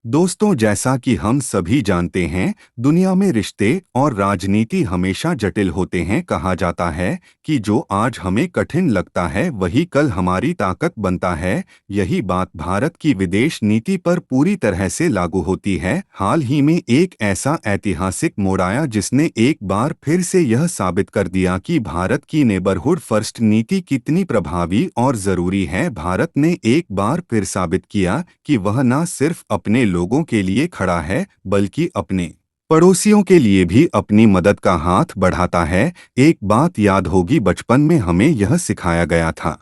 दोस्तों, जैसा कि हम सभी जानते हैं, दुनिया में रिश्ते और राजनीति हमेशा जटिल होते हैं। कहा जाता है कि जो आज हमें कठिन लगता है वही कल हमारी ताकत बनता है। यही बात भारत की विदेश नीति पर पूरी तरह से लागू होती है। हाल ही में एक ऐसा ऐतिहासिक मोड़ आया जिसने एक बार फिर से यह साबित कर दिया कि भारत की नेबरहुड फर्स्ट नीति कितनी प्रभावी और जरूरी है। भारत ने एक बार फिर साबित किया कि वह न सिर्फ अपने लोगों के लिए खड़ा है बल्कि अपने पड़ोसियों के लिए भी अपनी मदद का हाथ बढ़ाता है। एक बात याद होगी, बचपन में हमें यह सिखाया गया था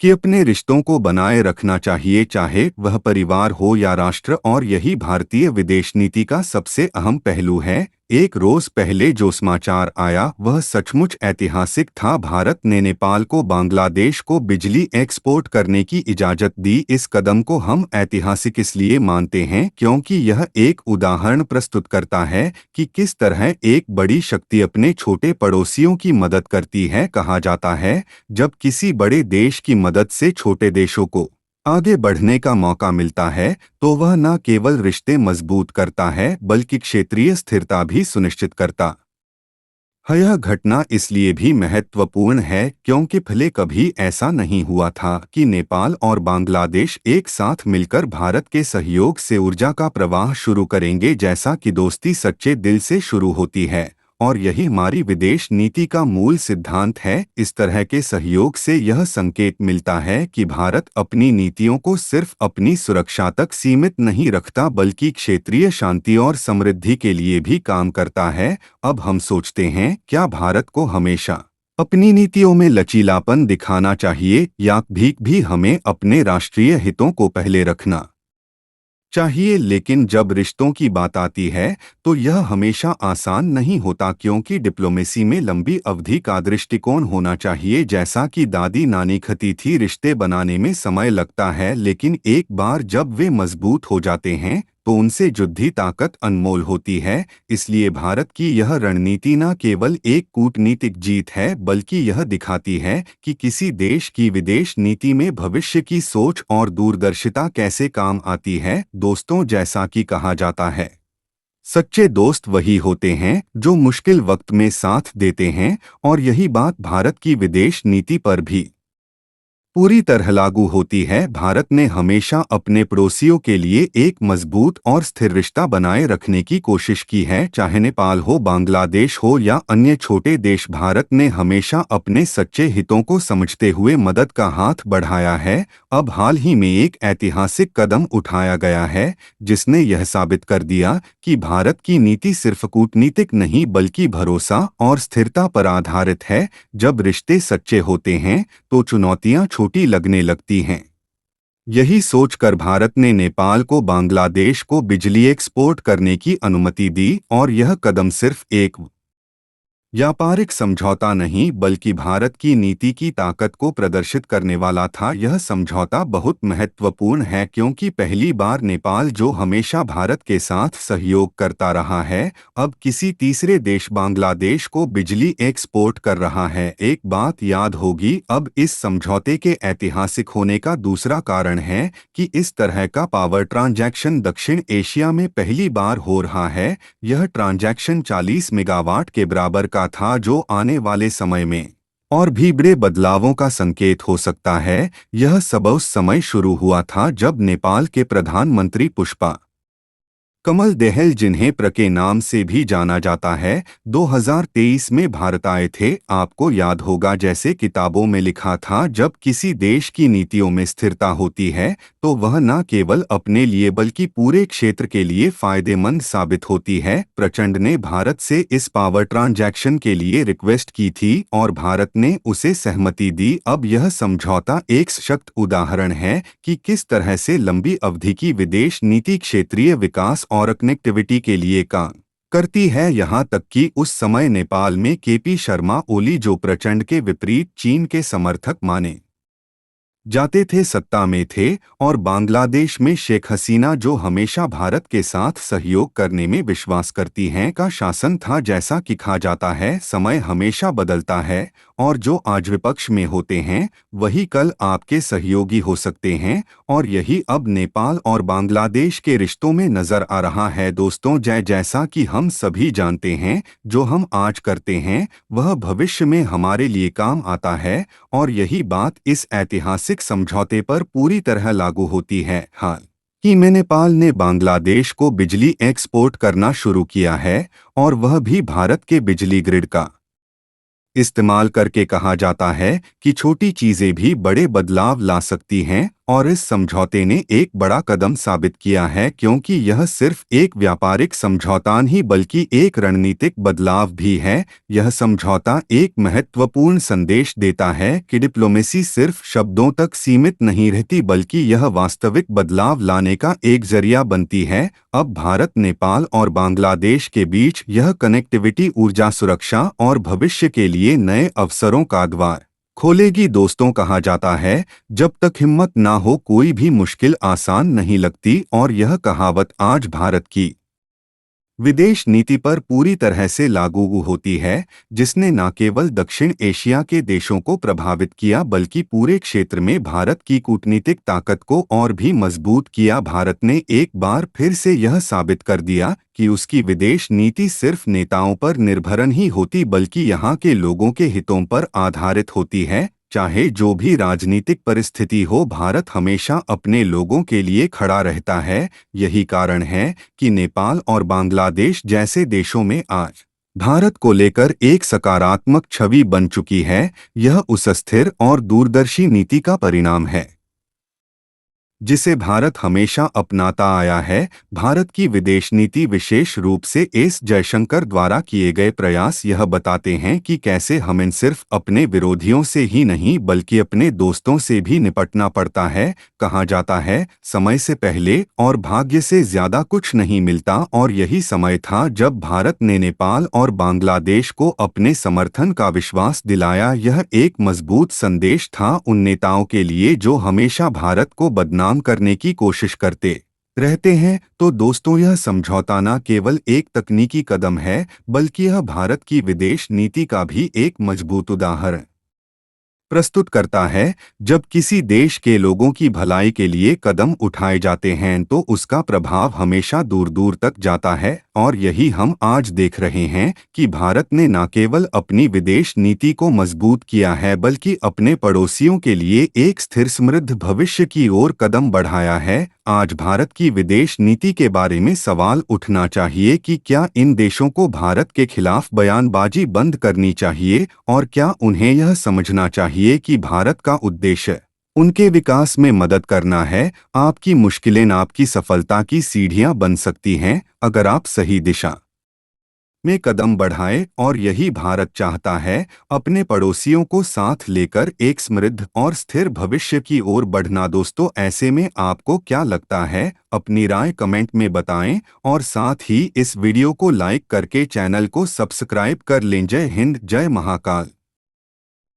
कि अपने रिश्तों को बनाए रखना चाहिए, चाहे वह परिवार हो या राष्ट्र, और यही भारतीय विदेश नीति का सबसे अहम पहलू है। एक रोज पहले जो समाचार आया वह सचमुच ऐतिहासिक था। भारत ने नेपाल को बांग्लादेश को बिजली एक्सपोर्ट करने की इजाजत दी। इस कदम को हम ऐतिहासिक इसलिए मानते हैं क्योंकि यह एक उदाहरण प्रस्तुत करता है कि किस तरह एक बड़ी शक्ति अपने छोटे पड़ोसियों की मदद करती है। कहा जाता है, जब किसी बड़े देश की मदद से छोटे देशों को आगे बढ़ने का मौका मिलता है तो वह न केवल रिश्ते मजबूत करता है बल्कि क्षेत्रीय स्थिरता भी सुनिश्चित करता है। यह घटना इसलिए भी महत्वपूर्ण है क्योंकि पहले कभी ऐसा नहीं हुआ था कि नेपाल और बांग्लादेश एक साथ मिलकर भारत के सहयोग से ऊर्जा का प्रवाह शुरू करेंगे। जैसा कि दोस्ती सच्चे दिल से शुरू होती है और यही हमारी विदेश नीति का मूल सिद्धांत है। इस तरह के सहयोग से यह संकेत मिलता है कि भारत अपनी नीतियों को सिर्फ अपनी सुरक्षा तक सीमित नहीं रखता बल्कि क्षेत्रीय शांति और समृद्धि के लिए भी काम करता है। अब हम सोचते हैं, क्या भारत को हमेशा अपनी नीतियों में लचीलापन दिखाना चाहिए या भी हमें अपने राष्ट्रीय हितों को पहले रखना चाहिए? लेकिन जब रिश्तों की बात आती है तो यह हमेशा आसान नहीं होता क्योंकि डिप्लोमेसी में लंबी अवधि का दृष्टिकोण होना चाहिए। जैसा कि दादी नानी कहती थी, रिश्ते बनाने में समय लगता है लेकिन एक बार जब वे मजबूत हो जाते हैं तो उनसे जुड़ी ताकत अनमोल होती है। इसलिए भारत की यह रणनीति न केवल एक कूटनीतिक जीत है बल्कि यह दिखाती है कि किसी देश की विदेश नीति में भविष्य की सोच और दूरदर्शिता कैसे काम आती है। दोस्तों, जैसा कि कहा जाता है, सच्चे दोस्त वही होते हैं जो मुश्किल वक्त में साथ देते हैं, और यही बात भारत की विदेश नीति पर भी पूरी तरह लागू होती है। भारत ने हमेशा अपने पड़ोसियों के लिए एक मजबूत और स्थिर रिश्ता बनाए रखने की कोशिश की है, चाहे नेपाल हो, बांग्लादेश हो या अन्य छोटे देश। भारत ने हमेशा अपने सच्चे हितों को समझते हुए मदद का हाथ बढ़ाया है। अब हाल ही में एक ऐतिहासिक कदम उठाया गया है जिसने यह साबित कर दिया कि भारत की नीति सिर्फ कूटनीतिक नहीं बल्कि भरोसा और स्थिरता पर आधारित है। जब रिश्ते सच्चे होते हैं तो चुनौतियां छोटी लगने लगती हैं। यही सोचकर भारत ने नेपाल को बांग्लादेश को बिजली एक्सपोर्ट करने की अनुमति दी, और यह कदम सिर्फ एक व्यापारिक समझौता नहीं बल्कि भारत की नीति की ताकत को प्रदर्शित करने वाला था। यह समझौता बहुत महत्वपूर्ण है क्योंकि पहली बार नेपाल, जो हमेशा भारत के साथ सहयोग करता रहा है, अब किसी तीसरे देश बांग्लादेश को बिजली एक्सपोर्ट कर रहा है। एक बात याद होगी, अब इस समझौते के ऐतिहासिक होने का दूसरा कारण है कि इस तरह का पावर ट्रांजैक्शन दक्षिण एशिया में पहली बार हो रहा है। यह ट्रांजैक्शन 40 मेगावाट के बराबर का था, जो आने वाले समय में और भी बड़े बदलावों का संकेत हो सकता है। यह सब उस समय शुरू हुआ था जब नेपाल के प्रधानमंत्री पुष्पा कमल दहल, जिन्हें प्र के नाम से भी जाना जाता है, 2023 में भारत आए थे। आपको याद होगा, जैसे किताबों में लिखा था, जब किसी देश की नीतियों में स्थिरता होती है तो वह न केवल अपने लिए बल्कि पूरे क्षेत्र के लिए फायदेमंद साबित होती है। प्रचंड ने भारत से इस पावर ट्रांजैक्शन के लिए रिक्वेस्ट की थी और भारत ने उसे सहमति दी। अब यह समझौता एक सशक्त उदाहरण है कि किस तरह से लंबी अवधि की विदेश नीति क्षेत्रीय विकास और कनेक्टिविटी के लिए काम करती है। यहाँ तक कि उस समय नेपाल में केपी शर्मा ओली, जो प्रचंड के विपरीत चीन के समर्थक माने जाते थे, सत्ता में थे, और बांग्लादेश में शेख हसीना जो हमेशा भारत के साथ सहयोग करने में विश्वास करती हैं का शासन था। जैसा कि कहा जाता है, समय हमेशा बदलता है और जो आज विपक्ष में होते हैं वही कल आपके सहयोगी हो सकते हैं, और यही अब नेपाल और बांग्लादेश के रिश्तों में नजर आ रहा है। दोस्तों, जैसा कि हम सभी जानते हैं, जो हम आज करते हैं वह भविष्य में हमारे लिए काम आता है, और यही बात इस ऐतिहासिक समझौते पर पूरी तरह लागू होती है। हाल ही में नेपाल ने बांग्लादेश को बिजली एक्सपोर्ट करना शुरू किया है, और वह भी भारत के बिजली ग्रिड का इस्तेमाल करके। कहा जाता है कि छोटी चीजें भी बड़े बदलाव ला सकती हैं, और इस समझौते ने एक बड़ा कदम साबित किया है, क्योंकि यह सिर्फ एक व्यापारिक समझौता नहीं बल्कि एक रणनीतिक बदलाव भी है। यह समझौता एक महत्वपूर्ण संदेश देता है कि डिप्लोमेसी सिर्फ शब्दों तक सीमित नहीं रहती, बल्कि यह वास्तविक बदलाव लाने का एक जरिया बनती है। अब भारत, नेपाल और बांग्लादेश के बीच यह कनेक्टिविटी ऊर्जा सुरक्षा और भविष्य के लिए नए अवसरों का द्वार खोलेगी। दोस्तों, कहा जाता है, जब तक हिम्मत ना हो कोई भी मुश्किल आसान नहीं लगती, और यह कहावत आज भारत की विदेश नीति पर पूरी तरह से लागू होती है, जिसने न केवल दक्षिण एशिया के देशों को प्रभावित किया बल्कि पूरे क्षेत्र में भारत की कूटनीतिक ताकत को और भी मजबूत किया। भारत ने एक बार फिर से यह साबित कर दिया कि उसकी विदेश नीति सिर्फ नेताओं पर निर्भर नहीं होती बल्कि यहाँ के लोगों के हितों पर आधारित होती है। चाहे जो भी राजनीतिक परिस्थिति हो, भारत हमेशा अपने लोगों के लिए खड़ा रहता है। यही कारण है कि नेपाल और बांग्लादेश जैसे देशों में आज भारत को लेकर एक सकारात्मक छवि बन चुकी है। यह उस स्थिर और दूरदर्शी नीति का परिणाम है जिसे भारत हमेशा अपनाता आया है। भारत की विदेश नीति, विशेष रूप से एस जयशंकर द्वारा किए गए प्रयास, यह बताते हैं कि कैसे हमें सिर्फ अपने विरोधियों से ही नहीं बल्कि अपने दोस्तों से भी निपटना पड़ता है। कहा जाता है, समय से पहले और भाग्य से ज्यादा कुछ नहीं मिलता, और यही समय था जब भारत ने नेपाल और बांग्लादेश को अपने समर्थन का विश्वास दिलाया। यह एक मजबूत संदेश था उन नेताओं के लिए जो हमेशा भारत को बदनाम करने की कोशिश करते रहते हैं। तो दोस्तों, यह समझौता न केवल एक तकनीकी कदम है बल्कि यह भारत की विदेश नीति का भी एक मजबूत उदाहरण प्रस्तुत करता है। जब किसी देश के लोगों की भलाई के लिए कदम उठाए जाते हैं तो उसका प्रभाव हमेशा दूर दूर तक जाता है, और यही हम आज देख रहे हैं कि भारत ने न केवल अपनी विदेश नीति को मजबूत किया है बल्कि अपने पड़ोसियों के लिए एक स्थिर समृद्ध भविष्य की ओर कदम बढ़ाया है। आज भारत की विदेश नीति के बारे में सवाल उठना चाहिए कि क्या इन देशों को भारत के खिलाफ बयानबाजी बंद करनी चाहिए, और क्या उन्हें यह समझना चाहिए कि भारत का उद्देश्य उनके विकास में मदद करना है। आपकी मुश्किलें आपकी सफलता की सीढ़ियां बन सकती हैं अगर आप सही दिशा में कदम बढ़ाए, और यही भारत चाहता है, अपने पड़ोसियों को साथ लेकर एक समृद्ध और स्थिर भविष्य की ओर बढ़ना। दोस्तों, ऐसे में आपको क्या लगता है? अपनी राय कमेंट में बताएं, और साथ ही इस वीडियो को लाइक करके चैनल को सब्सक्राइब कर लें। जय हिंद, जय महाकाल।